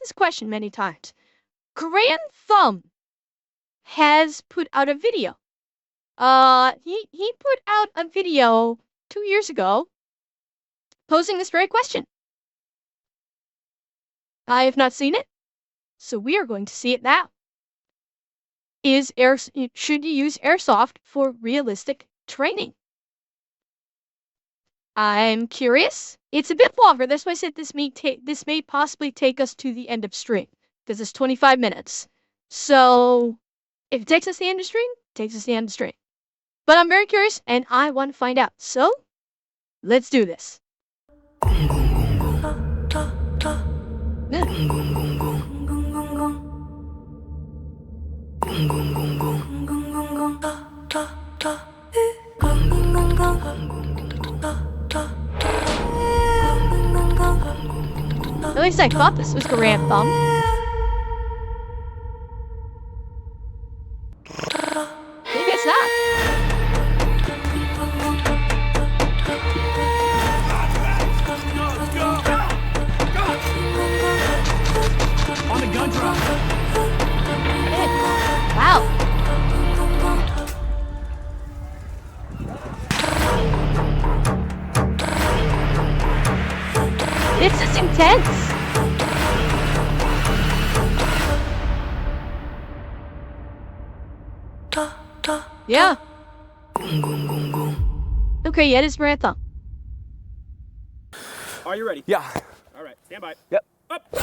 this question many times. Garand Thumb has put out a video. He put out a video 2 years ago posing this very question. I have not seen it, so we are going to see it now. Should you use airsoft for realistic training? I'm curious. It's a bit longer. That's why I said this may possibly take us to the end of stream, because it's 25 minutes. So if it takes us to the end of stream, it takes us to the end of stream. But I'm very curious, and I want to find out. So let's do this. At least I thought this was Garand Thumb. Maybe it's not. On the gun drop. Wow. It's just intense. Yeah. Okay, yeah, it is Garand Thumb. Are you ready? Yeah. All right, stand by. Yep. Up.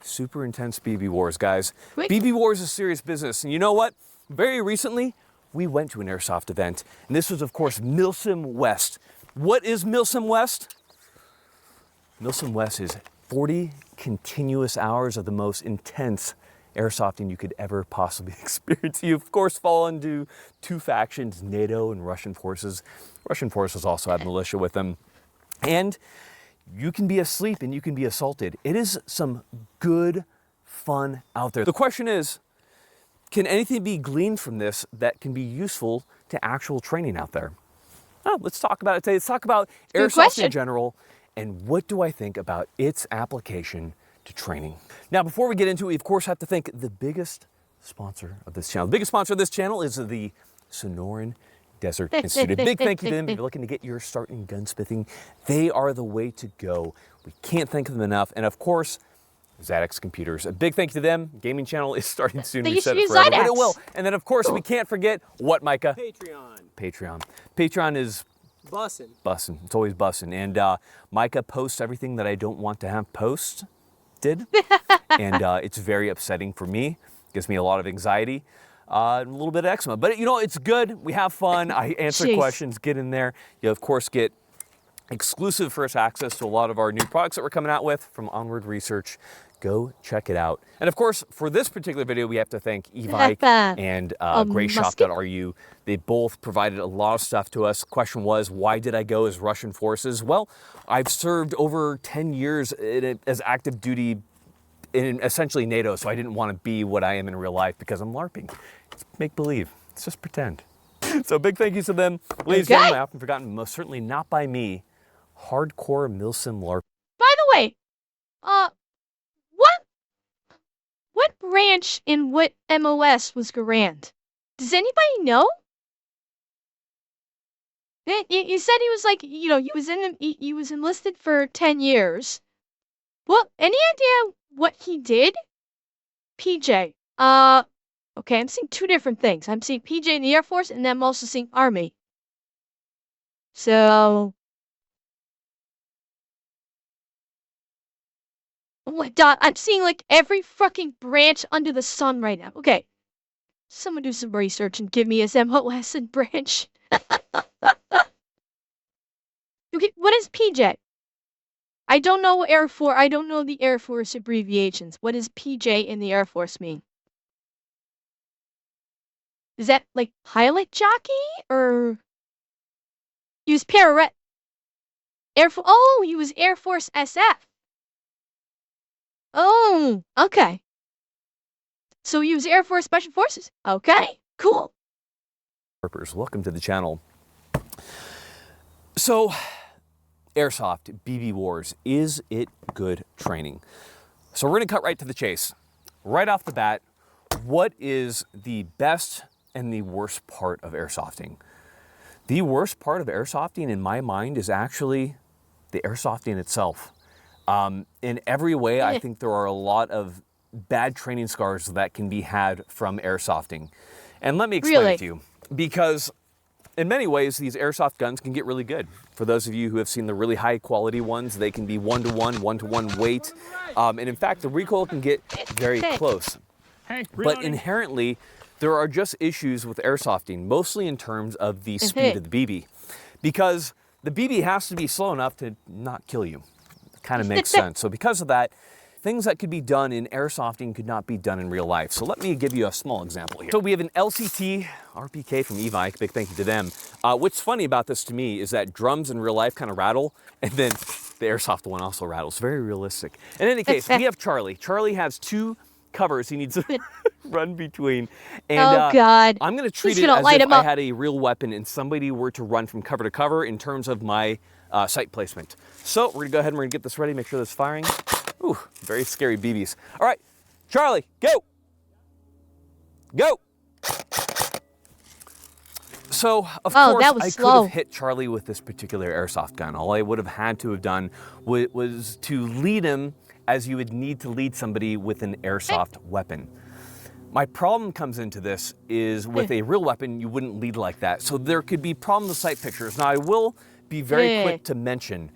Super intense BB wars, guys. Quick. BB wars is serious business. And you know what? Very recently, we went to an airsoft event. And this was, of course, Milsim West. What is Milsim West? Milsim West is 40 continuous hours of the most intense airsofting you could ever possibly experience. You, of course, fall into two factions, NATO and Russian forces. Russian forces also have militia with them. And you can be asleep and you can be assaulted. It is some good fun out there. The question is, can anything be gleaned from this that can be useful to actual training out there? Oh, let's talk about it today. Let's talk about airsoft in general and what do I think about its application to training. Now, before we get into it, we of course have to thank the biggest sponsor of this channel. The biggest sponsor of this channel is the Sonoran Desert Institute. A big thank you to them. If you're looking to get your start in gunsmithing, they are the way to go. We can't thank them enough. And of course, ZX Computers. A big thank you to them. Gaming channel is starting soon. We said it forever, but it will. And then of course, we can't forget what, Micah? Patreon. Patreon is Bussin'. It's always bussin'. And Micah posts everything that I don't want to have posted. And it's very upsetting for me. Gives me a lot of anxiety. A little bit of eczema, but you know, it's good. We have fun. I answer questions, get in there. You of course get exclusive first access to a lot of our new products that we're coming out with from Onward Research. Go check it out. And of course, for this particular video, we have to thank Evike and GrayShop.ru. They both provided a lot of stuff to us. The question was, why did I go as Russian forces? Well, I've served over 10 years as active duty in essentially NATO, so I didn't want to be what I am in real life because I'm LARPing. It's make believe. It's just pretend. So big thank you to them. Ladies and gentlemen, I often forgotten, most certainly not by me, hardcore Milsim LARP. By the way, what branch in what MOS was Garand? Does anybody know? You said he was like, you know, he was enlisted for 10 years. Well, any idea what he did? PJ. Okay, I'm seeing two different things. I'm seeing PJ in the Air Force, and then I'm also seeing Army. So, oh my god, I'm seeing like every fucking branch under the sun right now. Okay, someone do some research and give me his MOS and branch. Okay, what is PJ? I don't know Air Force. I don't know the Air Force abbreviations. What does PJ in the Air Force mean? Is that like pilot jockey or he was Air Force? Oh, he was Air Force SF. Oh, okay. So he was Air Force Special Forces. Okay, cool. Welcome to the channel. So, Airsoft, BB Wars, is it good training? So we're gonna cut right to the chase. Right off the bat, what is the best and the worst part of airsofting? The worst part of airsofting in my mind is actually the airsofting itself. In every way, I think there are a lot of bad training scars that can be had from airsofting. And let me explain it to you. Because in many ways, these airsoft guns can get really good. For those of you who have seen the really high quality ones, they can be one-to-one weight. And in fact, the recoil can get very close. But inherently, there are just issues with airsofting, mostly in terms of the speed of the BB. Because the BB has to be slow enough to not kill you. It kind of makes sense. So because of that, things that could be done in airsofting could not be done in real life. So let me give you a small example here. So we have an LCT RPK from Evike, big thank you to them. What's funny about this to me is that drums in real life kind of rattle, and then the airsoft one also rattles, very realistic. In any case, we have Charlie. Charlie has 2 covers he needs to run between. And oh God. I'm gonna treat it as if I had a real weapon and somebody were to run from cover to cover in terms of my sight placement. So we're gonna go ahead and we're gonna get this ready, make sure that's firing. Ooh, very scary BBs. All right, Charlie, go. Go. So, of course, I could have hit Charlie with this particular airsoft gun. All I would have had to have done was to lead him as you would need to lead somebody with an airsoft weapon. My problem comes into this is with a real weapon, you wouldn't lead like that. So there could be problems with sight pictures. Now, I will be very quick to mention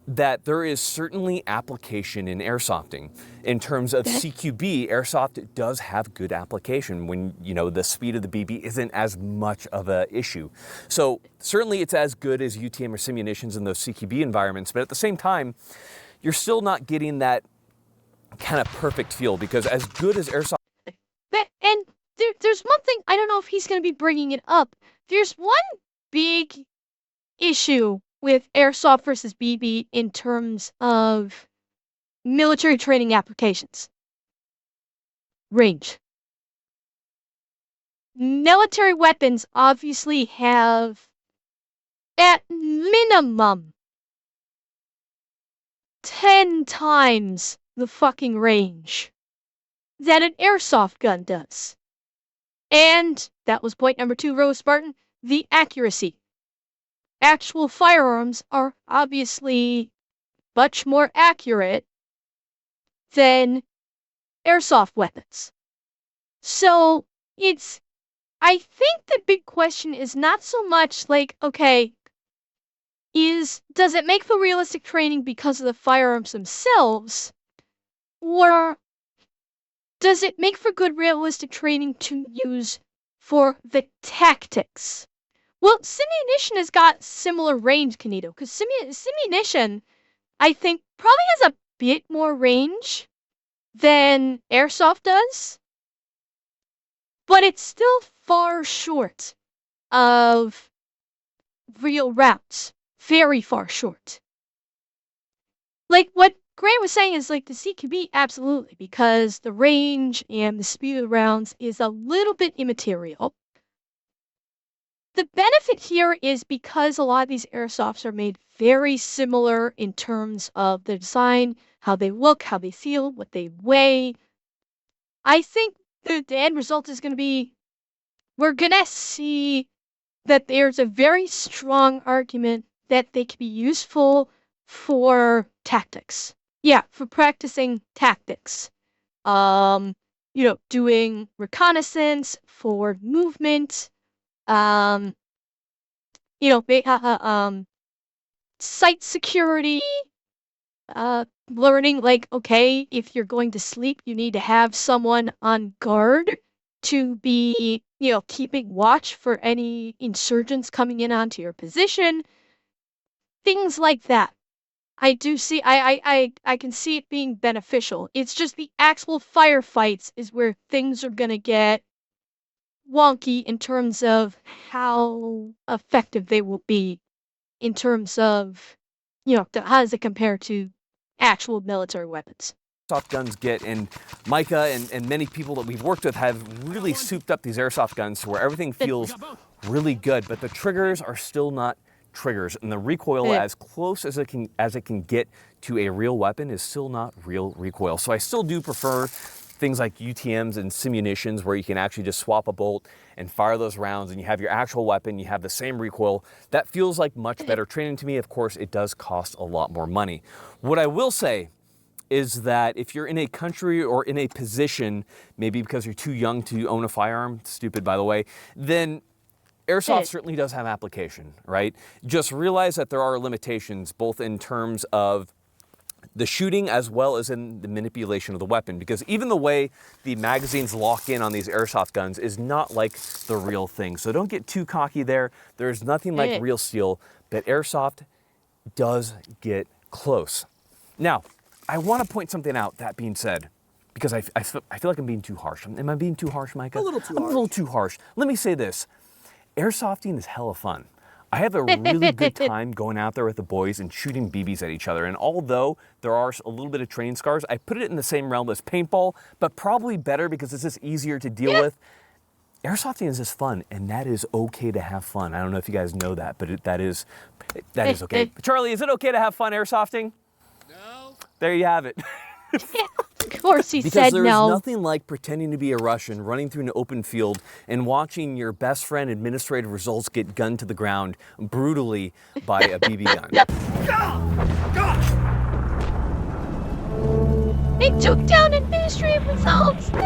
that there is certainly application in airsofting. In terms of CQB, airsoft does have good application when, you know, the speed of the BB isn't as much of an issue. So certainly it's as good as UTM or simunitions in those CQB environments, but at the same time, you're still not getting that kind of perfect feel, because as good as airsoft... And there's one thing, I don't know if he's going to be bringing it up. There's one big issue with airsoft versus BB in terms of military training applications. Range. Military weapons obviously have, at minimum, 10 times the fucking range that an airsoft gun does. And that was point number 2, Rose Spartan, the accuracy. Actual firearms are obviously much more accurate than airsoft weapons. So I think the big question is not so much like, okay, does it make for realistic training because of the firearms themselves, or does it make for good realistic training to use for the tactics? Well, simunition has got similar range, Kanito, because simunition, I think, probably has a bit more range than airsoft does, but it's still far short of real routes. Very far short. Like, what Grant was saying is, like, the CQB, absolutely, because the range and the speed of the rounds is a little bit immaterial. The benefit here is because a lot of these airsofts are made very similar in terms of the design, how they look, how they feel, what they weigh. I think the end result is going to be, we're going to see that there's a very strong argument that they can be useful for tactics. Yeah, for practicing tactics. Doing reconnaissance, forward movement, site security, learning, like, okay, if you're going to sleep, you need to have someone on guard to be, keeping watch for any insurgents coming in onto your position. Things like that. I do see, I can see it being beneficial. It's just the actual firefights is where things are gonna get wonky in terms of how effective they will be in terms of, how does it compare to actual military weapons. Airsoft guns get, and Micah and many people that we've worked with have really souped up these airsoft guns to where everything feels really good, but the triggers are still not triggers, and the recoil Yeah. as close as it can get to a real weapon is still not real recoil. So I still do prefer things like UTMs and simunitions where you can actually just swap a bolt and fire those rounds and you have your actual weapon, you have the same recoil. That feels like much better training to me. Of course, it does cost a lot more money. What I will say is that if you're in a country or in a position, maybe because you're too young to own a firearm, stupid by the way, then airsoft certainly does have application, right? Just realize that there are limitations both in terms of the shooting as well as in the manipulation of the weapon, because even the way the magazines lock in on these airsoft guns is not like the real thing. So don't get too cocky there. There's nothing like real steel, but airsoft does get close. Now, I want to point something out, that being said, because I feel like I'm being too harsh. Am I being too harsh, Micah? A little too I'm harsh. a little too harsh. Let me say this. Airsofting is hella fun. I have a really good time going out there with the boys and shooting BBs at each other. And although there are a little bit of training scars, I put it in the same realm as paintball, but probably better because it's just easier to deal with. Airsofting is just fun, and that is okay to have fun. I don't know if you guys know that, but that is okay. Charlie, is it okay to have fun airsofting? No. There you have it. Of course he Because said there's no. nothing like pretending to be a Russian, running through an open field, and watching your best friend administrative results get gunned to the ground brutally by a BB gun. They took down administrative results. No.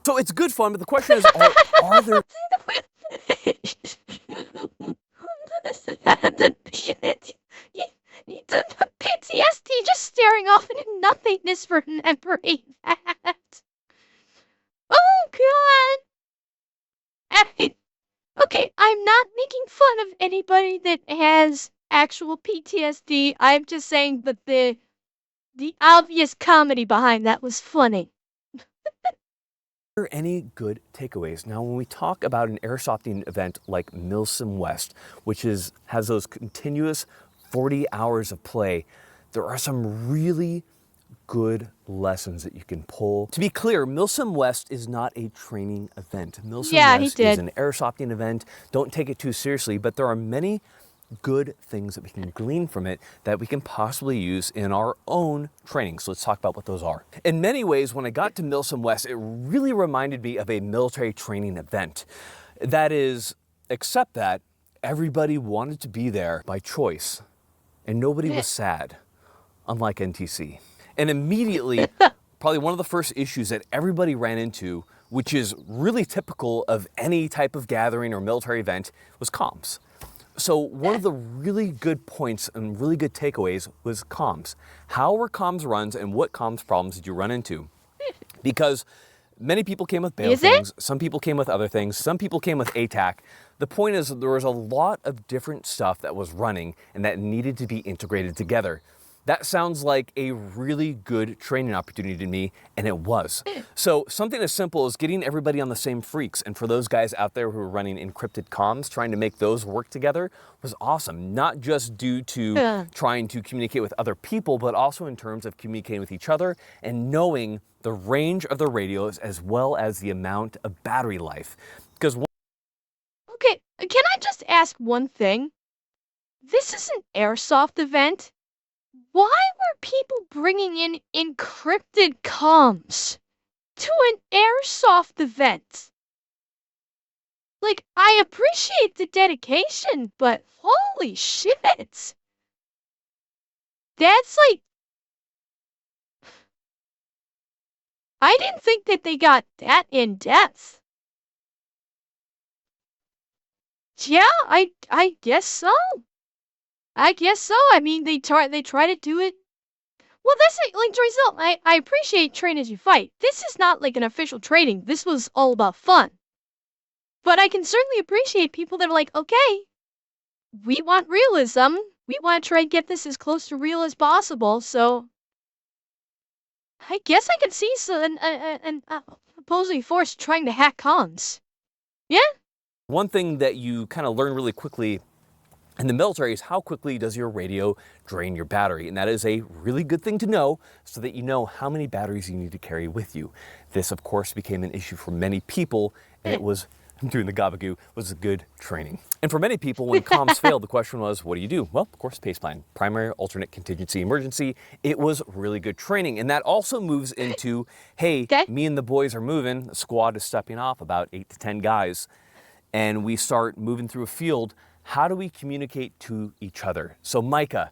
So it's good fun, but the question is, are there... The PTSD just staring off into nothingness, remembering that. Oh god. I mean, okay, I'm not making fun of anybody that has actual PTSD. I'm just saying that the obvious comedy behind that was funny. Are there any good takeaways? Now, when we talk about an airsofting event like Milsim West, which has those continuous 40 hours of play, there are some really good lessons that you can pull. To be clear, Milsim West is not a training event. Milsim West is an airsofting event. Don't take it too seriously, but there are many good things that we can glean from it that we can possibly use in our own training. So let's talk about what those are. In many ways, when I got to Milsim West, it really reminded me of a military training event. That is, except that everybody wanted to be there by choice and nobody was sad, unlike NTC. And immediately, probably one of the first issues that everybody ran into, which is really typical of any type of gathering or military event, was comms. So one of the really good points and really good takeaways was comms. How were comms runs and what comms problems did you run into? Because many people came with bail things, some people came with other things, some people came with ATAC. The point is that there was a lot of different stuff that was running and that needed to be integrated together. That sounds like a really good training opportunity to me, and it was. So something as simple as getting everybody on the same freaks, and for those guys out there who are running encrypted comms, trying to make those work together was awesome. Not just due to trying to communicate with other people, but also in terms of communicating with each other and knowing the range of the radios as well as the amount of battery life. Because okay, can I just ask one thing? This is an airsoft event. Why were people bringing in encrypted comms to an airsoft event? Like, I appreciate the dedication, but holy shit. That's like... I didn't think that they got that in depth. Yeah, I guess so. I guess so. I mean, they try to do it. Well, that's it. Like, Drizel, I appreciate train as you fight. This is not like an official training. This was all about fun. But I can certainly appreciate people that are like, okay, we want realism. We want to try and get this as close to real as possible. So I guess I could see an opposing force trying to hack comms. Yeah? one thing that you kind of learn really quickly in the military is how quickly does your radio drain your battery? And that is a really good thing to know so that you know how many batteries you need to carry with you. This, of course, became an issue for many people, and it was, I'm doing the gabagoo, was a good training. And for many people, when comms failed, the question was, what do you do? Well, of course, PACE plan, primary, alternate, contingency, emergency. It was really good training. And that also moves into, hey, me and the boys are moving, the squad is stepping off, about 8 to 10 guys, and we start moving through a field. How do we communicate to each other? So Micah,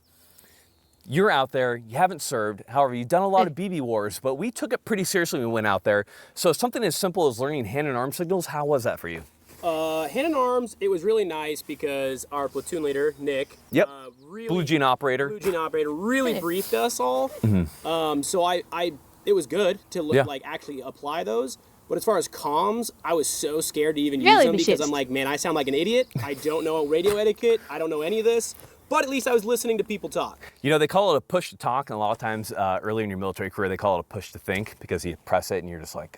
you're out there, you haven't served. However, you've done a lot of BB wars, but we took it pretty seriously when we went out there. So something as simple as learning hand and arm signals, how was that for you? Hand and arms, it was really nice because our platoon leader, Nick, really, Blue Jean operator, really briefed us all. So it was good to look, like actually apply those. But as far as comms, I was so scared to even use them because I'm like, man, I sound like an idiot. I don't know radio etiquette. I don't know any of this. But at least I was listening to people talk. You know, they call it a push to talk, and a lot of times early in your military career, they call it a push to think because you press it and you're just like,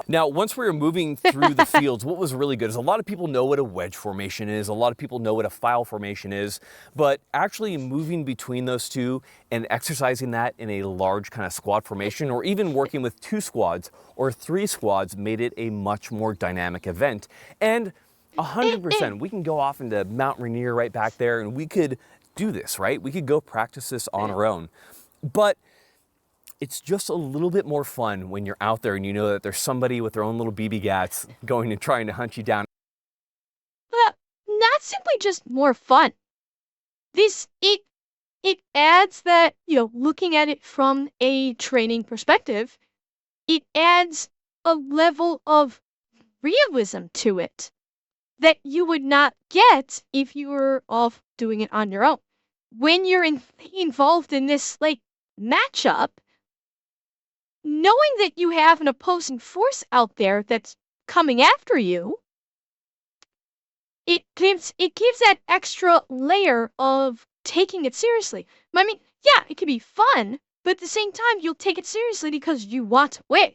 Now, once we were moving through the fields, what was really good is a lot of people know what a wedge formation is. A lot of people know what a file formation is. But actually moving between those two and exercising that in a large kind of squad formation, or even working with 2 squads or 3 squads, made it a much more dynamic event. And 100%, we can go off into Mount Rainier right back there and we could do this, right? We could go practice this on our own. But it's just a little bit more fun when you're out there and you know that there's somebody with their own little BB gats going and trying to hunt you down. But not simply just more fun. It adds that, looking at it from a training perspective, it adds a level of realism to it that you would not get if you were off doing it on your own. When you're involved in this matchup, knowing that you have an opposing force out there that's coming after you, it gives that extra layer of taking it seriously. I mean, yeah, it can be fun, but at the same time, you'll take it seriously because you want to win.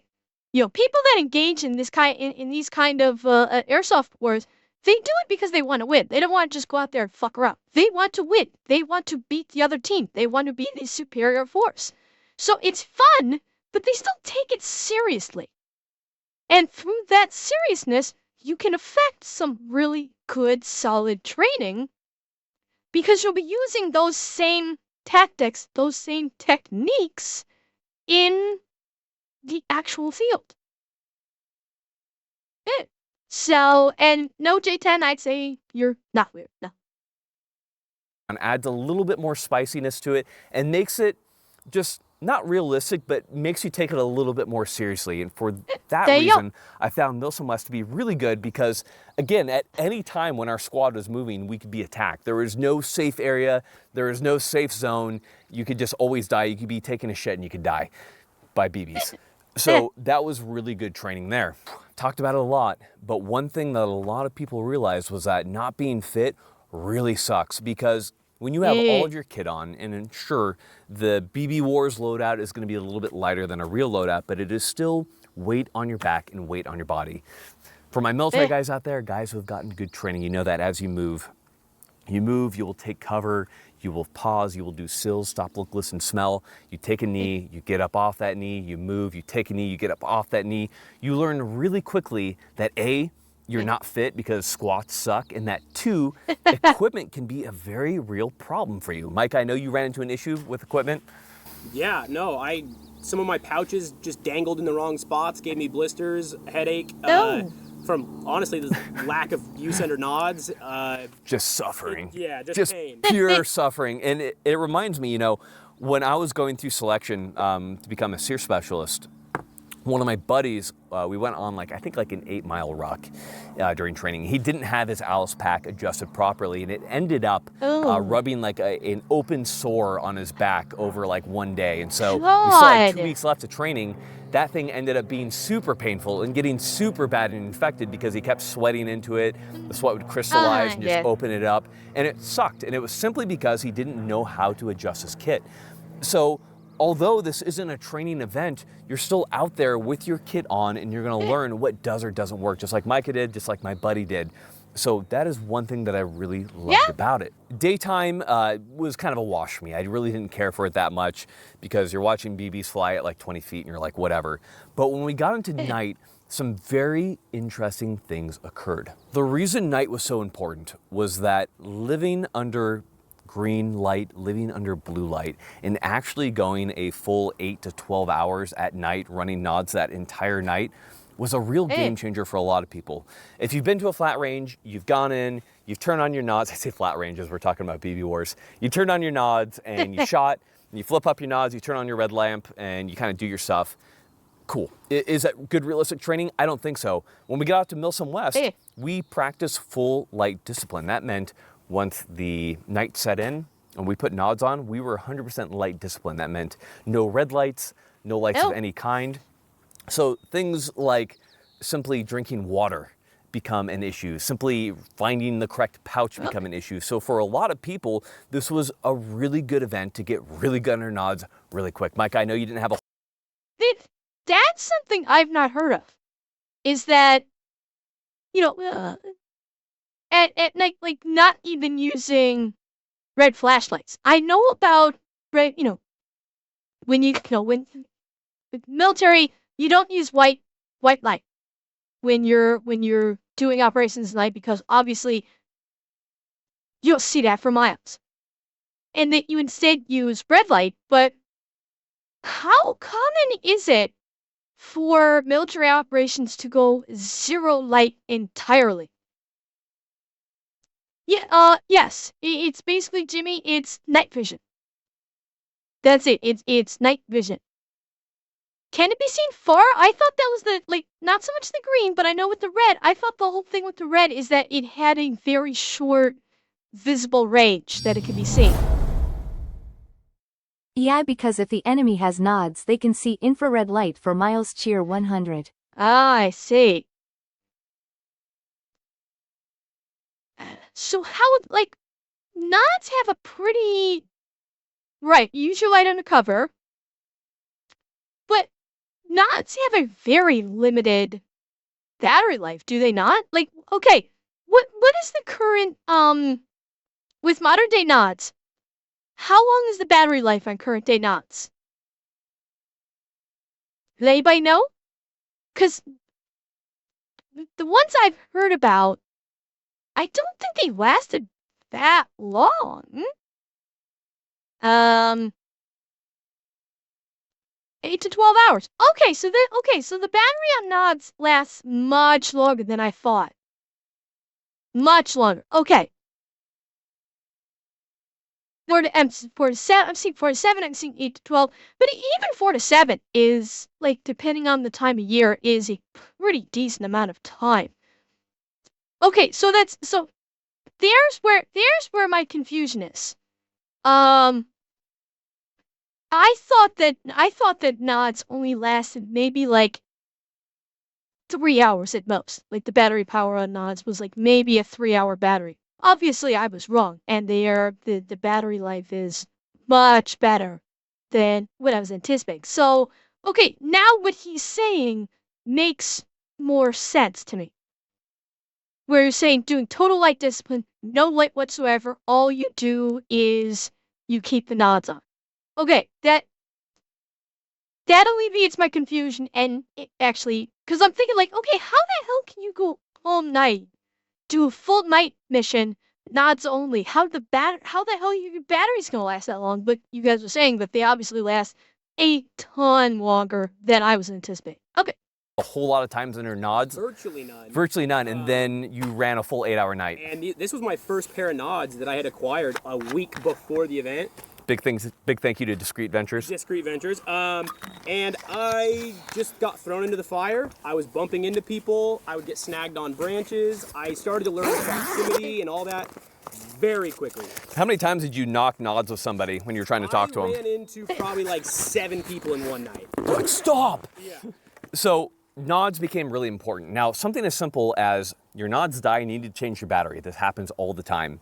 People that engage in these kind of airsoft wars, they do it because they want to win. They don't want to just go out there and fuck around. They want to win. They want to beat the other team. They want to be the superior force. So it's fun, but they still take it seriously. And through that seriousness, you can affect some really good, solid training because you'll be using those same tactics, those same techniques in the actual field. So, and no J10, I'd say you're not weird, no. And adds a little bit more spiciness to it and makes it just not realistic, but makes you take it a little bit more seriously. And for that reason, I found Milsim West to be really good because, again, at any time when our squad was moving, we could be attacked. There was no safe area. There was no safe zone. You could just always die. You could be taking a shit and you could die by BBs. So that was really good training there. Talked about it a lot, but one thing that a lot of people realized was that not being fit really sucks because when you have all of your kit on, and sure, the BB Wars loadout is going to be a little bit lighter than a real loadout, but it is still weight on your back and weight on your body. For my military guys out there, guys who have gotten good training, you know that as you move, you will take cover, you will pause, you will do sills, stop, look, listen, smell. You take a knee, you get up off that knee, you move, you take a knee, you get up off that knee. You learn really quickly that A, you're not fit because squats suck, and that 2, equipment can be a very real problem for you. Mike, I know you ran into an issue with equipment. Yeah, no, some of my pouches just dangled in the wrong spots, gave me blisters, headache, from honestly the lack of use under nods. Just suffering. Just pain. Pure suffering. And it reminds me, when I was going through selection to become a SEER specialist, one of my buddies, we went on I think an 8-mile ruck during training. He didn't have his Alice pack adjusted properly, and it ended up rubbing an open sore on his back over one day. And so we still had 2 weeks left of training. That thing ended up being super painful and getting super bad and infected because he kept sweating into it. The sweat would crystallize and just open it up. And it sucked. And it was simply because he didn't know how to adjust his kit. So although this isn't a training event, you're still out there with your kit on and you're going to learn what does or doesn't work, just like Micah did, just like my buddy did. So that is one thing that I really loved about it. Daytime was kind of a wash for me. I really didn't care for it that much because you're watching BBs fly at like 20 feet and you're like, whatever. But when we got into night, some very interesting things occurred. The reason night was so important was that living under green light, living under blue light, and actually going a full 8 to 12 hours at night, running nods that entire night, was a real game changer for a lot of people. If you've been to a flat range, you've gone in, you've turned on your nods. I say flat ranges, we're talking about BB wars. You turned on your nods and you shot, and you flip up your nods, you turn on your red lamp, and you kind of do your stuff. Cool. Is that good realistic training? I don't think so. When we got out to Milsom West, we practiced full light discipline. That meant once the night set in and we put nods on, we were 100% light discipline. That meant no red lights, no lights of any kind. So things like simply drinking water become an issue, simply finding the correct pouch become an issue. So for a lot of people, this was a really good event to get really good under nods really quick. Mike, I know you didn't have a... That's something I've not heard of, is that, you know, at night, like not even using red flashlights. I know about red, you know, when when with military, you don't use white light when you're doing operations at night because obviously you don't see that for miles, and that you instead use red light. But how common is it for military operations to go zero light entirely? Yeah, yes. It's basically, Jimmy, it's night vision. That's it. It's night vision. Can it be seen far? I thought that was not so much the green, but I know with the red, I thought the whole thing with the red is that it had a very short visible range that it could be seen. Yeah, because if the enemy has nods, they can see infrared light for miles. Cheer 100. Ah, I see. So how, nods have a pretty... Right, you use your light under cover, but nods have a very limited battery life, do they not? Like, okay, what is the current, with modern day nods, how long is the battery life on current day nods? Does anybody know? Because the ones I've heard about, I don't think they lasted that long. 8 to 12 hours. Okay, so the battery on nods lasts much longer than I thought. Much longer. Okay. I'm seeing 4 to 7, I'm seeing 8 to 12, but even 4 to 7 is, like, depending on the time of year, is a pretty decent amount of time. Okay, so there's where my confusion is. I thought that nods only lasted maybe like 3 hours at most. Like the battery power on nods was like maybe a 3-hour battery. Obviously, I was wrong, and the battery life is much better than what I was anticipating. So, okay, now what he's saying makes more sense to me. Where you're saying doing total light discipline, no light whatsoever, all you do is you keep the nods on. Okay, that alleviates my confusion, and it actually, because I'm thinking like, okay, how the hell can you go all night, do a full night mission, nods only? How the hell your battery's gonna last that long? But you guys are saying that they obviously last a ton longer than I was anticipating. Okay. A whole lot of times under nods. Virtually none. Virtually none, and then you ran a full 8-hour night. And this was my first pair of nods that I had acquired a week before the event. Big thank you to Discreet Ventures. Discreet Ventures. And I just got thrown into the fire. I was bumping into people. I would get snagged on branches. I started to learn proximity and all that very quickly. How many times did you knock nods with somebody when you were trying to talk to them? I ran into probably like 7 people in one night. Like, stop! Yeah. So nods became really important. Now, something as simple as your nods die, you need to change your battery. This happens all the time.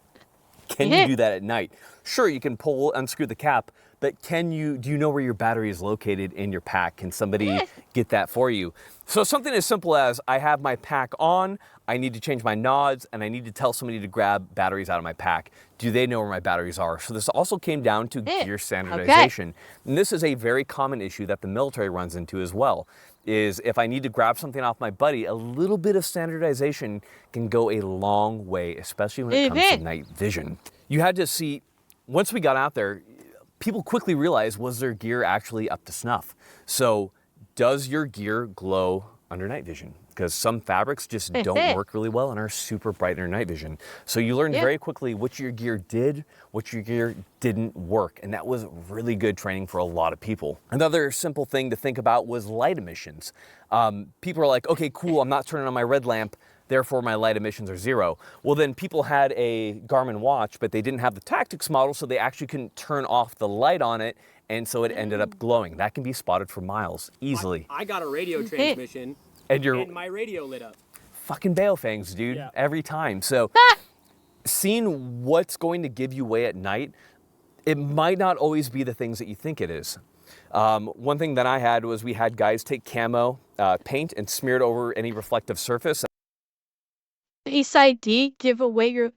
Can you do that at night? Sure, you can unscrew the cap, but do you know where your battery is located in your pack? Can somebody get that for you? So something as simple as I have my pack on, I need to change my nods, and I need to tell somebody to grab batteries out of my pack. Do they know where my batteries are? So this also came down to gear standardization. Okay. And this is a very common issue that the military runs into as well, is if I need to grab something off my buddy, a little bit of standardization can go a long way, especially when it comes to night vision. You had to see, once we got out there, people quickly realized, was their gear actually up to snuff? So does your gear glow under night vision? Because some fabrics just don't work really well and are super bright under night vision. So you learned very quickly what your gear did, what your gear didn't work. And that was really good training for a lot of people. Another simple thing to think about was light emissions. People are like, okay, cool, I'm not turning on my red lamp, therefore my light emissions are 0. Well, then people had a Garmin watch, but they didn't have the Tactics model, so they actually couldn't turn off the light on it, and so it ended up glowing. That can be spotted for miles, easily. I got a radio transmission, and my radio lit up. Fucking Baofangs, dude, every time. So seeing what's going to give you away at night, it might not always be the things that you think it is. One thing that I had was we had guys take camo paint and smear it over any reflective surface. Face ID give away your... Are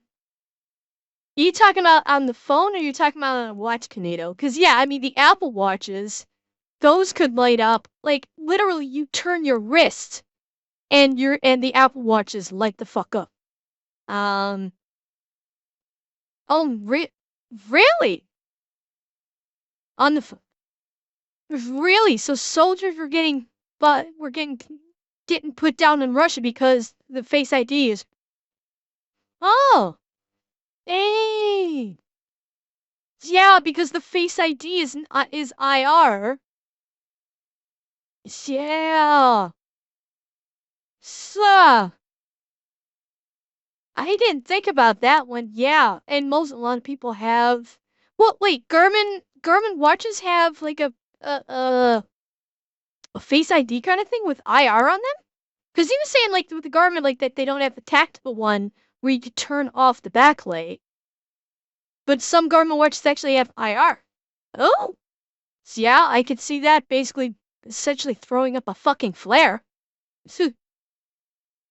you talking about on the phone, or are you talking about on a watch, Canado? Because, yeah, I mean, the Apple Watches, those could light up. Like, literally, you turn your wrist, and the Apple Watches light the fuck up. Oh, really? On the phone? Really? So soldiers were getting put down in Russia because the Face ID is... Oh! Hey! Yeah, because the Face ID is IR. Yeah. So, I didn't think about that one. Yeah, and a lot of people have. Well, wait, Garmin watches have like a Face ID kind of thing with IR on them? Because he was saying like with the Garmin like that they don't have the tactical one where you could turn off the backlight. But some Garmin watches actually have IR. Oh. So yeah, I could see that basically essentially throwing up a fucking flare.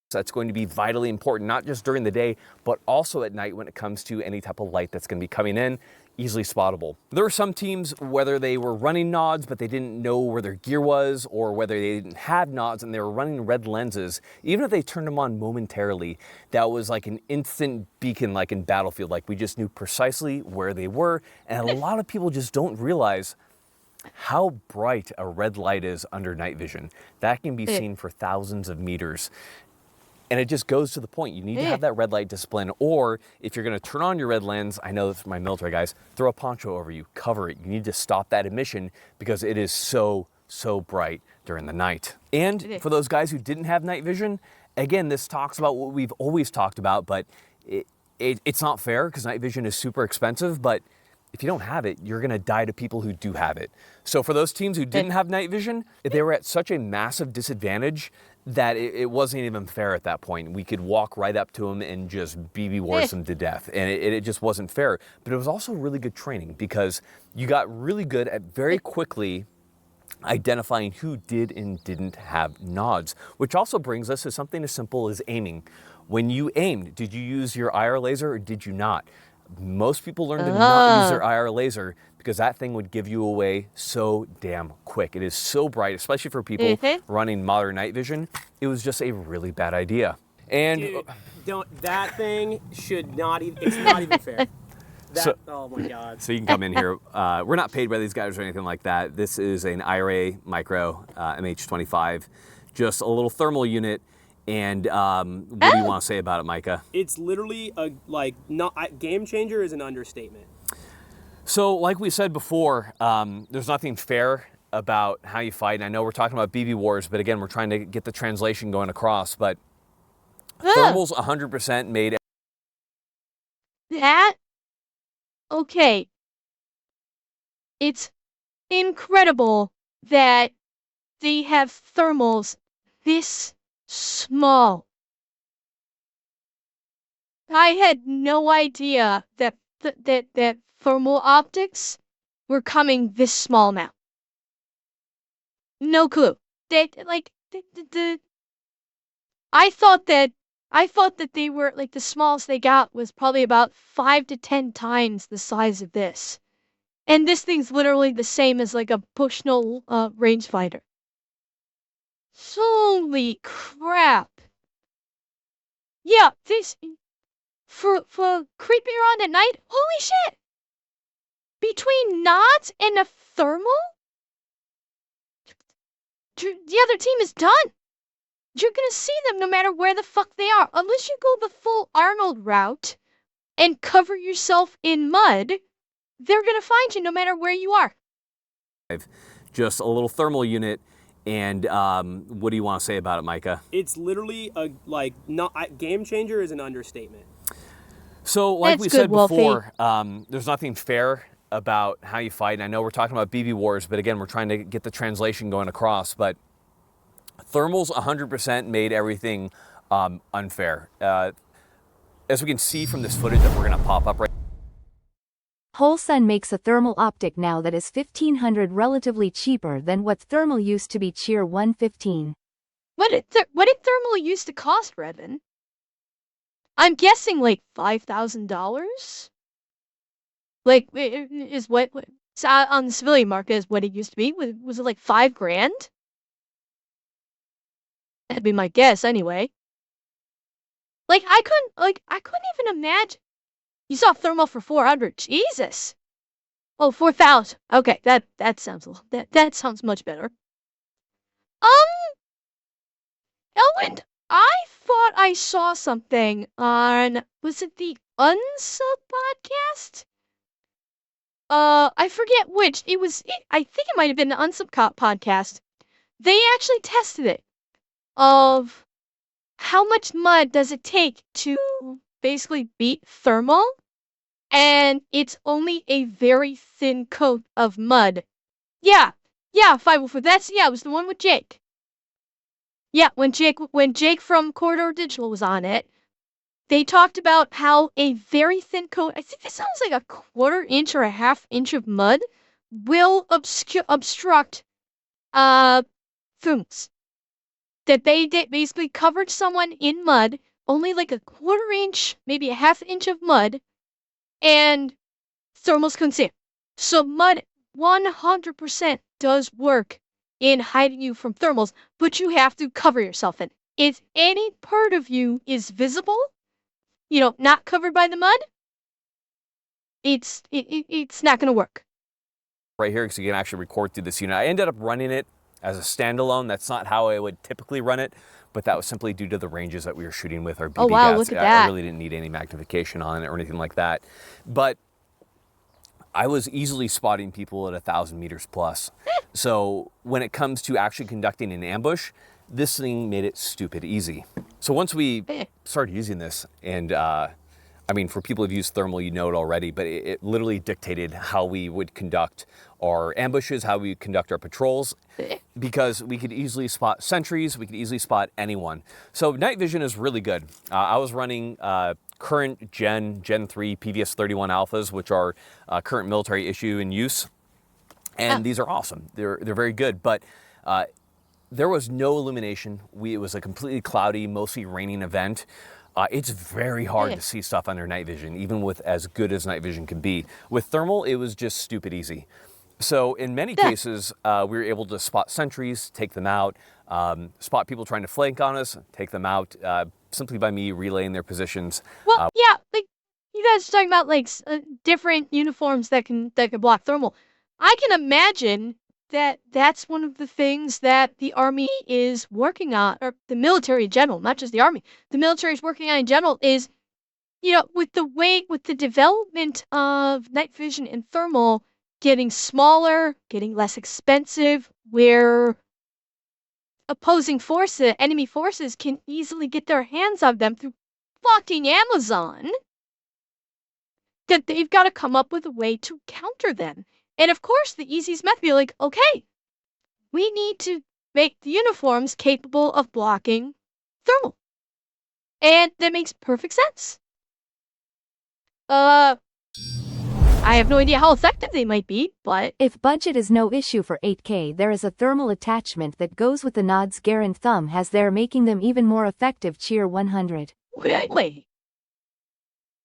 That's going to be vitally important, not just during the day, but also at night when it comes to any type of light that's going to be coming in, easily spottable. There were some teams, whether they were running nods, but they didn't know where their gear was, or whether they didn't have nods and they were running red lenses, even if they turned them on momentarily, that was like an instant beacon like in Battlefield. Like we just knew precisely where they were, and a lot of people just don't realize how bright a red light is under night vision. That can be seen for thousands of meters. And it just goes to the point. You need to have that red light discipline, or if you're going to turn on your red lens, I know this from my military guys, throw a poncho over you, cover it. You need to stop that emission because it is so bright during the night. And for those guys who didn't have night vision, again, this talks about what we've always talked about, but it's not fair because night vision is super expensive, but if you don't have it, you're going to die to people who do have it. So for those teams who didn't have night vision, they were at such a massive disadvantage that it wasn't even fair at that point. We could walk right up to them and just BB wars them to death. And it just wasn't fair. But it was also really good training because you got really good at very quickly identifying who did and didn't have nods, which also brings us to something as simple as aiming. When you aimed, did you use your IR laser or did you not? Most people learn to not use their IR laser because that thing would give you away so damn quick. It is so bright, especially for people running modern night vision. It was just a really bad idea. And dude, that thing should not even, it's not even fair. Oh my God. So you can come in here. We're not paid by these guys or anything like that. This is an IRA Micro MH25, just a little thermal unit. And what do you want to say about it, Micah? It's literally a game changer is an understatement. So like we said before, there's nothing fair about how you fight. And I know we're talking about BB wars, but again, we're trying to get the translation going across. But thermal's 100% made. That? Okay. It's incredible that they have thermals this small. I had no idea that thermal optics were coming this small amount. No clue. I thought that they were like the smallest they got was probably about 5 to 10 times the size of this. And this thing's literally the same as like a Bushnell rangefinder. Holy crap. Yeah, this for creeping around at night, holy shit! Between nods and a thermal? The other team is done. You're gonna see them no matter where the fuck they are. Unless you go the full Arnold route and cover yourself in mud, they're gonna find you no matter where you are. Just a little thermal unit. And what do you want to say about it, Micah? It's literally game changer is an understatement. So, like we said before, there's nothing fair about how you fight. And I know we're talking about BB Wars, but again, we're trying to get the translation going across. But thermals 100% made everything unfair. As we can see from this footage that we're going to pop up right Wholesun makes a thermal optic now that is $1,500, relatively cheaper than what thermal used to be Cheer 115. What did thermal used to cost, Redman? I'm guessing like $5,000. Like is what on the civilian market is what it used to be. Was it like $5,000? That'd be my guess anyway. Like I couldn't even imagine. You saw thermal for 400. Jesus. Oh, 4,000. Okay, that sounds that sounds much better. Elwind, I thought I saw something on, was it the Unsub podcast? I forget which. I think it might have been the Unsub podcast. They actually tested it of how much mud does it take to basically beat thermal, and it's only a very thin coat of mud. Yeah, 504. It was the one with Jake. Yeah, when Jake from Corridor Digital was on it, they talked about how a very thin coat, I think this sounds like a 1/4 inch or a 1/2 inch of mud, will obstruct thermals. That they basically covered someone in mud, only like a 1/4 inch, maybe a 1/2 inch of mud, and thermals couldn't see it. So mud 100% does work in hiding you from thermals, but you have to cover yourself in. If any part of you is visible, not covered by the mud, it's not going to work. Right here, because you can actually record through this unit. I ended up running it as a standalone. That's not how I would typically run it, but that was simply due to the ranges that we were shooting with our BB Oh wow, gats. look at that. I really didn't need any magnification on it or anything like that. But I was easily spotting people at 1,000 meters plus. So when it comes to actually conducting an ambush, this thing made it stupid easy. So once we started using this, and for people who've used thermal, you know it already, but it literally dictated how we would conduct our ambushes, how we would conduct our patrols, because we could easily spot sentries, we could easily spot anyone. So night vision is really good. I was running current Gen 3 PVS-31 alphas, which are current military issue in use. And these are awesome. They're very good, but there was no illumination. It was a completely cloudy, mostly raining event. It's very hard to see stuff under night vision, even with as good as night vision can be. With thermal, it was just stupid easy. So in many cases, we were able to spot sentries, take them out, spot people trying to flank on us, take them out, simply by me relaying their positions. Well, like you guys are talking about different uniforms that can block thermal. I can imagine that that's one of the things that the Army is working on, or the military in general, not just the Army. The military is working on in general is, with the development of night vision and thermal getting smaller, getting less expensive, where enemy forces can easily get their hands on them through fucking Amazon, that they've got to come up with a way to counter them. And of course, the easiest method would be like, okay, we need to make the uniforms capable of blocking thermal. And that makes perfect sense. I have no idea how effective they might be, but... If budget is no issue for 8K, there is a thermal attachment that goes with the nods Garand Thumb has there, making them even more effective. Cheer 100. Wait.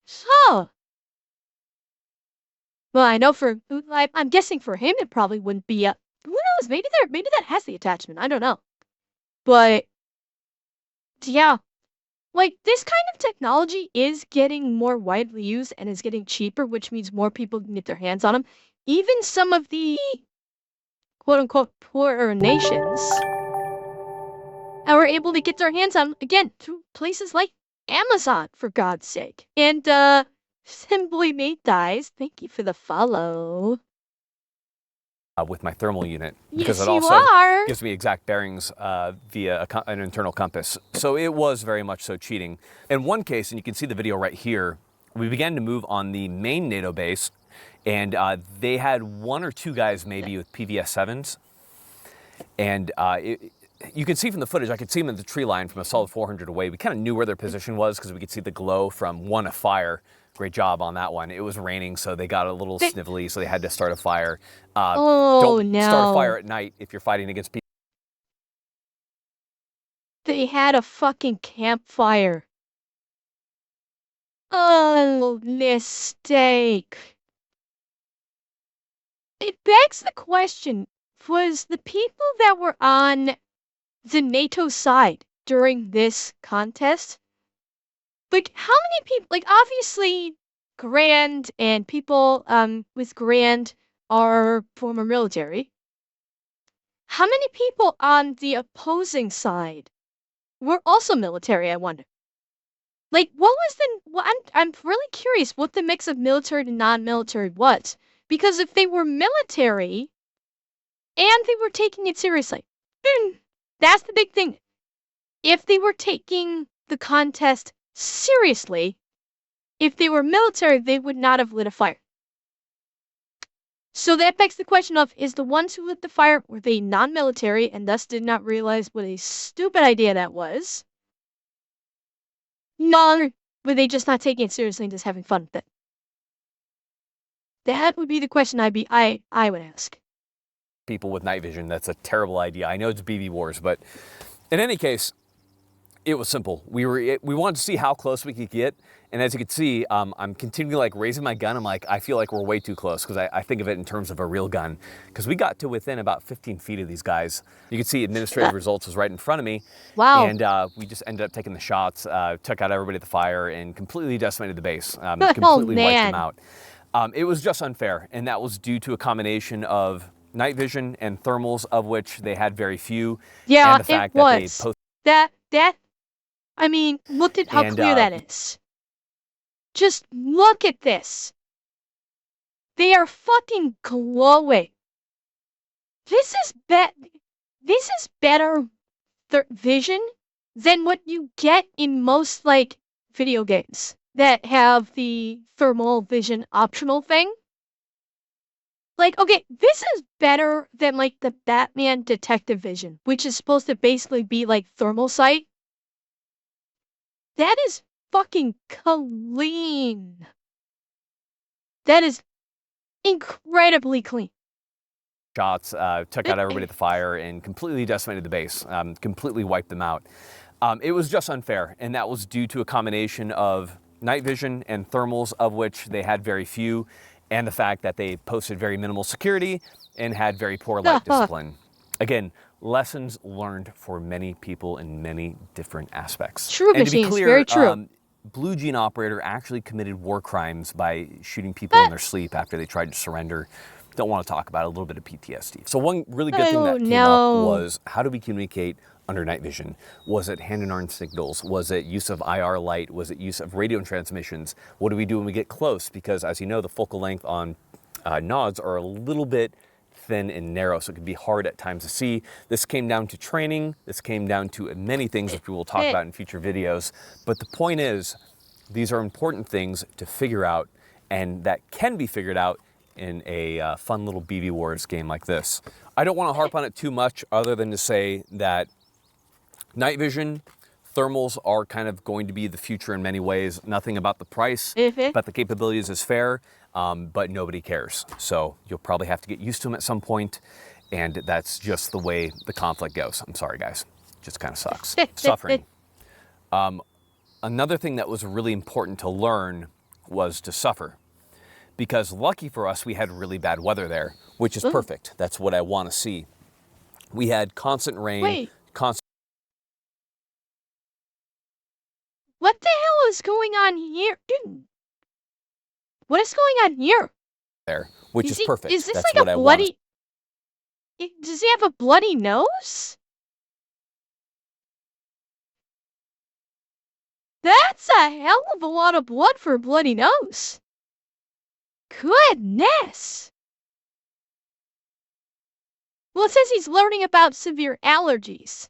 So... Well, I know for... I'm guessing for him it probably wouldn't be a... Who knows? Maybe that has the attachment. I don't know. But... Yeah. Like, this kind of technology is getting more widely used and is getting cheaper, which means more people can get their hands on them. Even some of the quote-unquote poorer nations are able to get their hands on them, again, through places like Amazon, for God's sake. And, Simply Made Dies, thank you for the follow. With my thermal unit, because Yes, it you also are. gives me exact bearings via an internal compass. So it was very much so cheating. In one case, and you can see the video right here, we began to move on the main NATO base, and they had 1 or 2 guys maybe with PVS-7s. And you can see from the footage, I could see them in the tree line from a solid 400 away. We kind of knew where their position was because we could see the glow from a fire. Great job on that one. It was raining, so they got a little snivelly, so they had to start a fire. Don't start a fire at night if you're fighting against people. They had a fucking campfire. Oh, mistake. It begs the question, was the people that were on the NATO side during this contest, like, how many people, like, obviously, Garand and people with Garand are former military. How many people on the opposing side were also military, I wonder? Like, what was I'm really curious what the mix of military to non-military was. Because if they were military, and they were taking it seriously, that's the big thing. If they were taking the contest seriously, if they were military, they would not have lit a fire. So that begs the question of, is the ones who lit the fire, were they non-military and thus did not realize what a stupid idea that was? No, were they just not taking it seriously and just having fun with it? That would be the question I would ask. People with night vision, that's a terrible idea. I know it's BB Wars, but in any case, it was simple. We wanted to see how close we could get, and as you can see, I'm continually like raising my gun. I'm like, I feel like we're way too close because I think of it in terms of a real gun. Because we got to within about 15 feet of these guys. You can see administrative results was right in front of me. Wow. And we just ended up taking the shots, took out everybody at the fire, and completely decimated the base. Completely wiped them out. It was just unfair, and that was due to a combination of night vision and thermals, of which they had very few. Yeah, and the fact it was. That they I mean, look at how clear that is. Just look at this. They are fucking glowing. This is better vision than what you get in most, like, video games that have the thermal vision optional thing. Like, okay, this is better than, like, the Batman detective vision, which is supposed to basically be like thermal sight. That is fucking clean. That is incredibly clean. Shots, took out everybody at the fire, and completely decimated the base, completely wiped them out. It was just unfair, and that was due to a combination of night vision and thermals, of which they had very few, and the fact that they posted very minimal security and had very poor light discipline. Again, lessons learned for many people in many different aspects. True machines, very true. Blue Jean operator actually committed war crimes by shooting people in their sleep after they tried to surrender. Don't want to talk about it, a little bit of PTSD. So one really good thing that came up was, how do we communicate under night vision? Was it hand and arm signals? Was it use of IR light? Was it use of radio transmissions? What do we do when we get close? Because as you know, the focal length on nods are a little bit thin and narrow, so it can be hard at times to see. This came down to training. This came down to many things which we will talk about in future videos. But the point is, these are important things to figure out, and that can be figured out in a fun little BB Wars game like this. I don't want to harp on it too much other than to say that night vision, thermals are kind of going to be the future in many ways. Nothing about the price, but the capabilities is fair. but nobody cares. So you'll probably have to get used to them at some point, and that's just the way the conflict goes. I'm sorry, guys. Just kind of sucks. Suffering. Another thing that was really important to learn was to suffer. Because lucky for us, we had really bad weather there, which is perfect. That's what I want to see. We had constant rain, constant... What the hell is going on here? Dude, what is going on here? There, which is perfect. Is this That's like what a I bloody... Does he have a bloody nose? That's a hell of a lot of blood for a bloody nose. Goodness. Well, it says he's learning about severe allergies.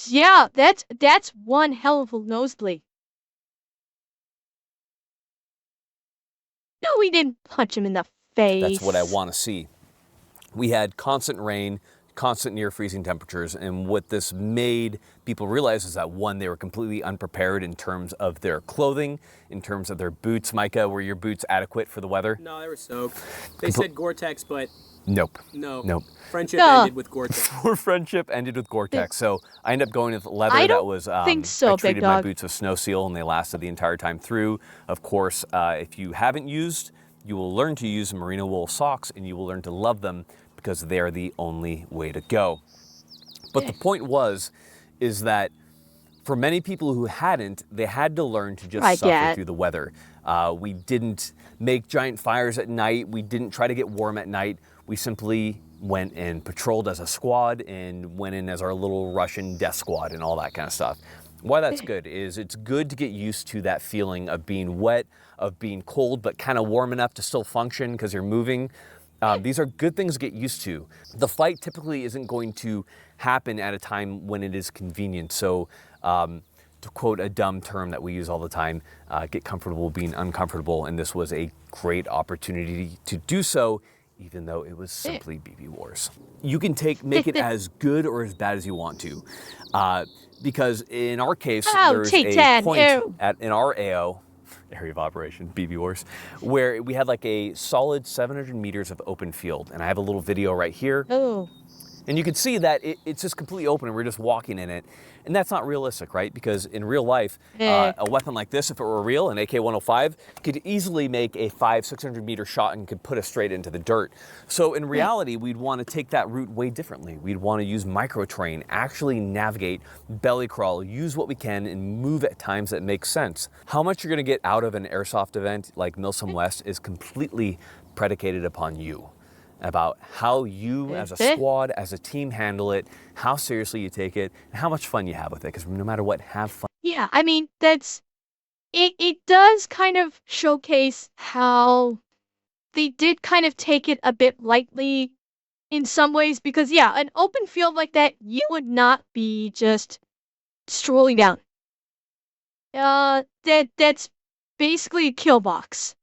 Yeah, that's one hell of a nosebleed. No, we didn't punch him in the face. That's what I want to see. We had constant rain, constant near freezing temperatures, and what this made people realize is that, one, they were completely unprepared in terms of their clothing, in terms of their boots. Micah, were your boots adequate for the weather? No, they were soaked. They said Gore-Tex, but nope. Nope. Friendship ended with Gore-Tex. Friendship ended with Gore-Tex. So I ended up going with leather that was, think so, I treated big my dog. boots with Snow Seal, and they lasted the entire time through. Of course, if you haven't used, you will learn to use merino wool socks, and you will learn to love them because they're the only way to go. But the point is that for many people who hadn't, they had to learn to just suffer through the weather. We didn't make giant fires at night. We didn't try to get warm at night. We simply went and patrolled as a squad and went in as our little Russian death squad and all that kind of stuff. Why that's good is it's good to get used to that feeling of being wet, of being cold, but kind of warm enough to still function because you're moving. These are good things to get used to. The fight typically isn't going to happen at a time when it is convenient. So to quote a dumb term that we use all the time, get comfortable being uncomfortable. And this was a great opportunity to do so, even though it was simply BB Wars. You can make it as good or as bad as you want to. Because in our case, there's a point in our AO, area of operation, BB Wars, where we had like a solid 700 meters of open field. And I have a little video right here. Oh. And you can see that it's just completely open and we're just walking in it. And that's not realistic, right? Because in real life, a weapon like this, if it were real, an AK-105, could easily make a 500-600 meter shot and could put us straight into the dirt. So in reality, we'd want to take that route way differently. We'd want to use micro-terrain, actually navigate, belly crawl, use what we can, and move at times that make sense. How much you're going to get out of an airsoft event like Milsom West is completely predicated upon you. About how you as a squad, as a team handle it, how seriously you take it, and how much fun you have with it, because no matter what, have fun. Yeah, I mean, it does kind of showcase how they did kind of take it a bit lightly in some ways, because yeah, an open field like that, you would not be just strolling down. That's basically a kill box.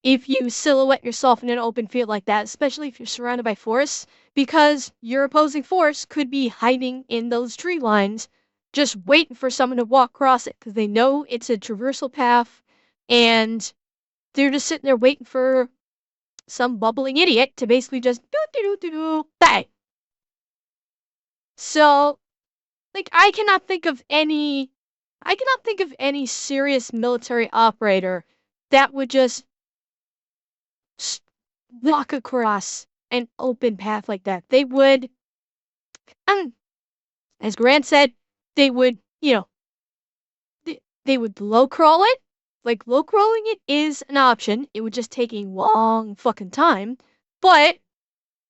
If you silhouette yourself in an open field like that, especially if you're surrounded by forests, because your opposing force could be hiding in those tree lines, just waiting for someone to walk across it, because they know it's a traversal path, and they're just sitting there waiting for some bubbling idiot to basically just bang. So, like, I cannot think of any serious military operator that would just walk across an open path like that. They would, as Grant said, they would, they would low crawl it. Like, low crawling it is an option. It would just take a long fucking time. But,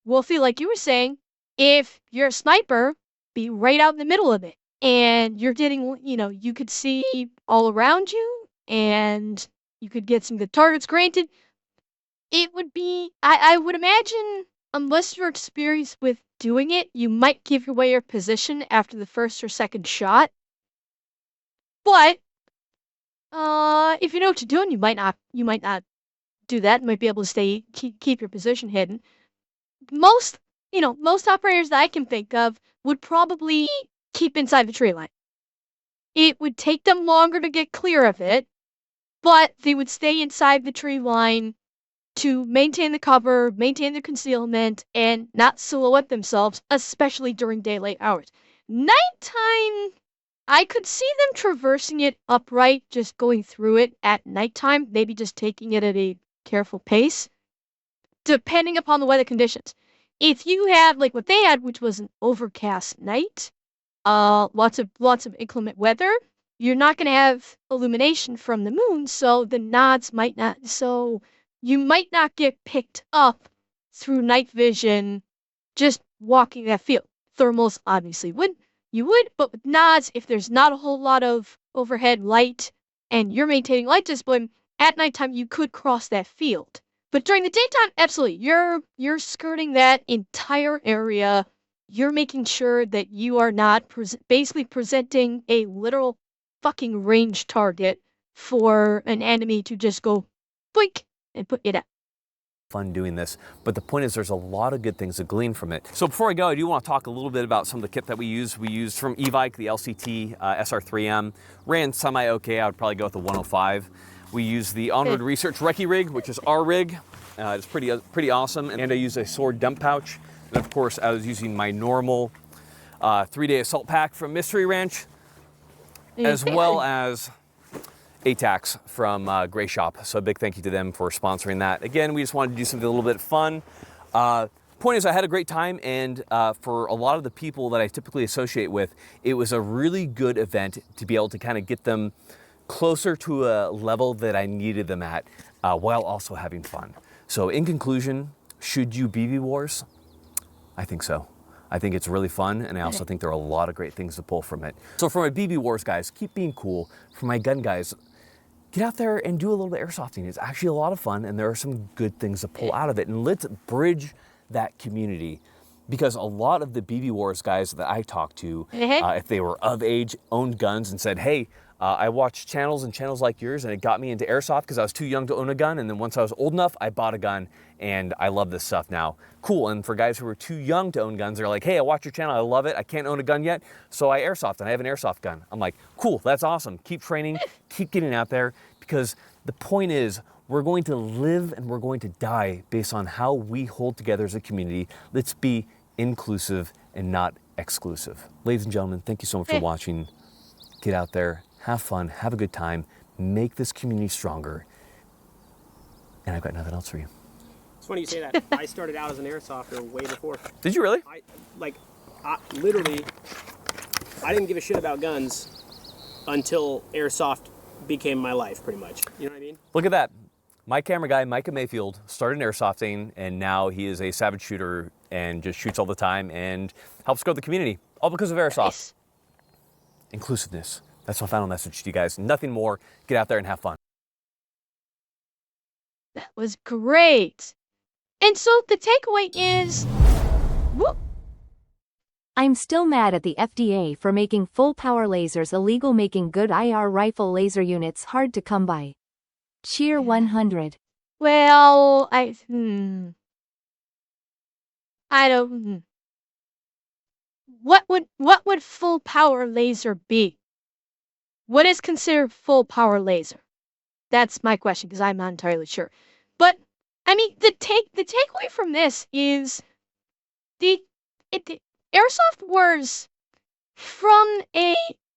Wolfie, like you were saying, if you're a sniper, be right out in the middle of it. And you're getting, you could see all around you, and you could get some good targets. Granted, it would be, I would imagine, unless you're experienced with doing it, you might give away your position after the first or second shot. But, if you know what you're doing, you might not do that. You might be able to keep your position hidden. Most operators that I can think of would probably keep inside the tree line. it would take them longer to get clear of it, but they would stay inside the tree line to maintain the cover, maintain their concealment, and not silhouette themselves, especially during daylight hours. Nighttime, I could see them traversing it upright, just going through it at nighttime, maybe just taking it at a careful pace, depending upon the weather conditions. If you had like what they had, which was an overcast night, lots of inclement weather, you're not going to have illumination from the moon, so the nods might not, so you might not get picked up through night vision just walking that field. Thermals obviously would. You would, but with nods, if there's not a whole lot of overhead light and you're maintaining light discipline, at nighttime you could cross that field. But during the daytime, absolutely, you're skirting that entire area. You're making sure that you are not basically presenting a literal fucking range target for an enemy to just go boink and put it out. Fun doing this, but the point is there's a lot of good things to glean from it. So before I go, I do want to talk a little bit about some of the kit that we use. We used from Evike, the LCT SR3M. Ran semi-okay, I would probably go with the 105. We use the Onward Research Recce rig, which is our rig. It's pretty awesome. And I use a sword dump pouch. And of course, I was using my normal 3-day assault pack from Mystery Ranch, as well as ATACs from Gray Shop. So a big thank you to them for sponsoring that. Again, we just wanted to do something a little bit fun. Point is, I had a great time, and for a lot of the people that I typically associate with, it was a really good event to be able to kind of get them closer to a level that I needed them at, while also having fun. So in conclusion, should you BB Wars? I think so. I think it's really fun, and I also think there are a lot of great things to pull from it. So for my BB Wars guys, keep being cool. For my gun guys, get out there and do a little bit of airsofting. It's actually a lot of fun, and there are some good things to pull out of it. And let's bridge that community, because a lot of the BB Wars guys that I talked to, if they were of age, owned guns and said, hey, I watched channels and channels like yours, and it got me into airsoft because I was too young to own a gun, and then once I was old enough, I bought a gun, and I love this stuff now. Cool. And for guys who are too young to own guns, they're like, hey, I watch your channel, I love it, I can't own a gun yet, so I airsoft, and I have an airsoft gun. I'm like, cool, that's awesome. Keep training, keep getting out there, because the point is, we're going to live and we're going to die based on how we hold together as a community. Let's be inclusive and not exclusive. Ladies and gentlemen, thank you so much for watching. Get out there, have fun, have a good time, make this community stronger. And I've got nothing else for you. It's funny you say that. I started out as an airsofter way before. Did you really? Literally, I didn't give a shit about guns until airsoft became my life, pretty much. You know what I mean? Look at that. My camera guy, Micah Mayfield, started airsofting, and now he is a savage shooter and just shoots all the time and helps grow the community, all because of airsoft. Nice. Inclusiveness. That's my final message to you guys. Nothing more. Get out there and have fun. That was great. And so the takeaway is, whoop. I'm still mad at the FDA for making full-power lasers illegal, making good IR rifle laser units hard to come by. Cheer 100. Well, I don't. What would full power laser be? What is considered full power laser? That's my question, because I'm not entirely sure. But I mean, the takeaway from this is the airsoft wars, from a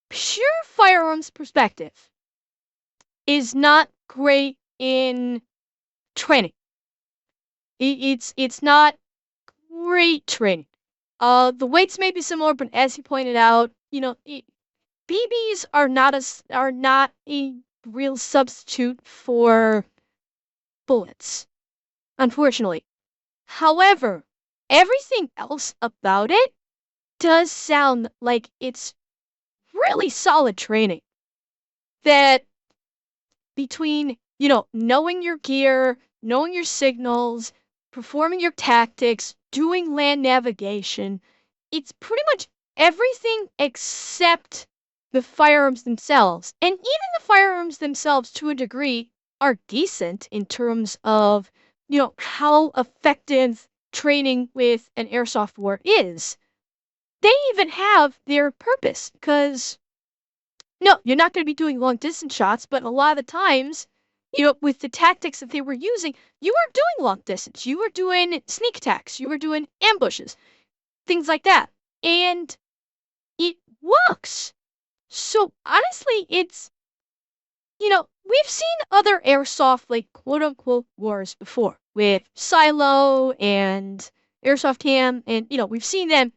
pure firearms perspective, is not great in training. It's not great training. The weights may be similar, but as you pointed out, you know, BBs are not a real substitute for bullets, unfortunately. However, everything else about it does sound like it's really solid training. That between, you know, knowing your gear, knowing your signals, performing your tactics, doing land navigation, it's pretty much everything except the firearms themselves. And even the firearms themselves, to a degree, are decent in terms of, you know, how effective training with an airsoft war is. They even have their purpose, because No, you're not going to be doing long distance shots, but a lot of the times, with the tactics that they were using, you weren't doing long distance. You were doing sneak attacks. You were doing ambushes, things like that. And it works. So honestly, we've seen other airsoft, like, quote unquote, wars before with Silo and Airsoft Ham, and, we've seen them.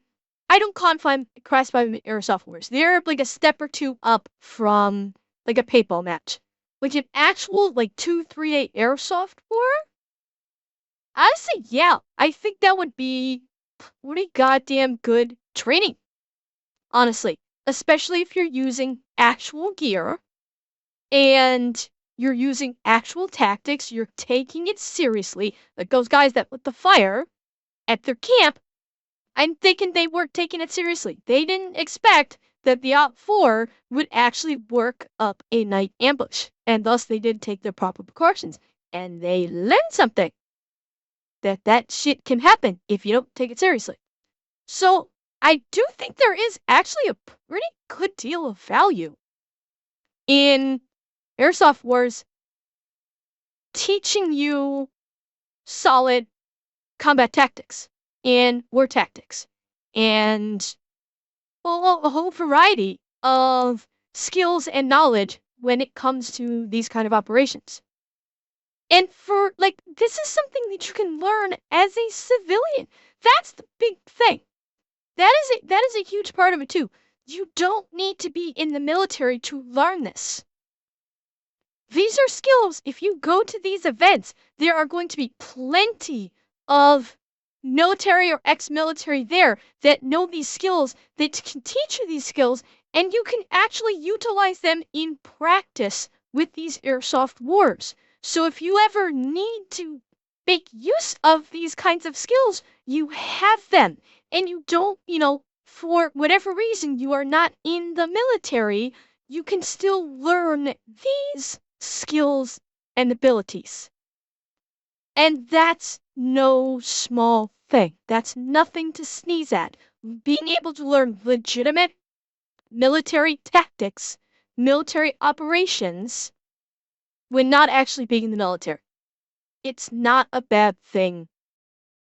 I don't classify them airsoft wars. They're like a step or two up from like a paintball match. Like an actual, like, 2-3-8 airsoft war? Honestly, yeah, I think that would be pretty goddamn good training. Honestly, especially if you're using actual gear and you're using actual tactics, you're taking it seriously. Like those guys that lit the fire at their camp, I'm thinking they weren't taking it seriously. They didn't expect that the OPFOR would actually work up a night ambush, and thus they didn't take their proper precautions. And they learned something. That shit can happen if you don't take it seriously. So I do think there is actually a pretty good deal of value in airsoft wars teaching you solid combat tactics and war tactics and, well, a whole variety of skills and knowledge when it comes to these kind of operations. And this is something that you can learn as a civilian. That's the big thing. That is a huge part of it too. You don't need to be in the military to learn this. These are skills. If you go to these events, there are going to be plenty of military or ex-military there that know these skills, that can teach you these skills, and you can actually utilize them in practice with these airsoft wars. So if you ever need to make use of these kinds of skills, you have them. And you don't, for whatever reason you are not in the military, you can still learn these skills and abilities. And that's no small thing. That's nothing to sneeze at. Being able to learn legitimate military tactics, military operations, when not actually being in the military. It's not a bad thing